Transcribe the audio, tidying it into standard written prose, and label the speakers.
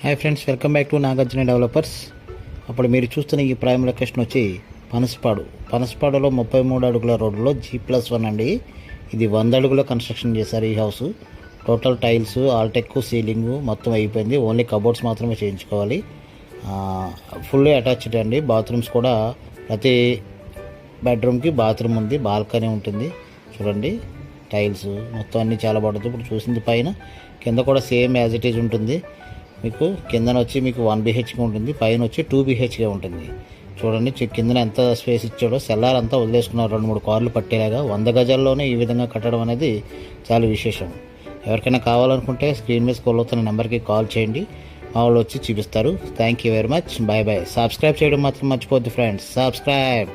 Speaker 1: Hi friends, welcome back to Nagarjuna developers. అప్పుడు మీరు చూస్తున్న ఈ ప్రైమ్ లొకేషన్ వచ్చి పనసపాడులో 33 అడుగుల రోడ్లో G+1 అండి. ఇది 100 అడుగుల కన్స్ట్రక్షన్ చేశారు ఈ హౌస్. టోటల్ టైల్స్, ఆల్టెక్, సీలింగ్ మొత్తం అయిపోయింది. ఓన్లీ కబోర్డ్స్ మాత్రమే చేయించుకోవాలి. ఫుల్లీ అటాచ్డ్ అండి. బాత్రూమ్స్ కూడా ప్రతి బెడ్రూమ్కి బాత్రూమ్ ఉంది, బాల్కనీ ఉంటుంది. చూడండి, టైల్స్ మొత్తం అన్నీ చాలా బాగుంటుంది. ఇప్పుడు చూసింది పైన, కింద కూడా సేమ్ యాజ్ ఇట్ ఈజ్ ఉంటుంది. మీకు కిందన వచ్చి మీకు 1 BHK ఉంటుంది, పైన వచ్చి 2 BHK ఉంటుంది. చూడండి కిందన ఎంత స్పేస్ ఇచ్చాడో. సెల్లార్ అంతా వదిలేసుకున్నారు 2-3 కార్లు పట్టేలాగా. 100 గజాల్లోనే ఈ విధంగా కట్టడం అనేది చాలా విశేషం. ఎవరికైనా కావాలనుకుంటే స్క్రీన్ మీద స్క్రోల్ అవుతున్న నెంబర్కి కాల్ చేయండి, మా వాళ్ళు వచ్చి చూపిస్తారు. Thank you very much. Bye bye. Subscribe చేయడం మాత్రం మర్చిపోద్దు ఫ్రెండ్స్. సబ్స్క్రైబ్.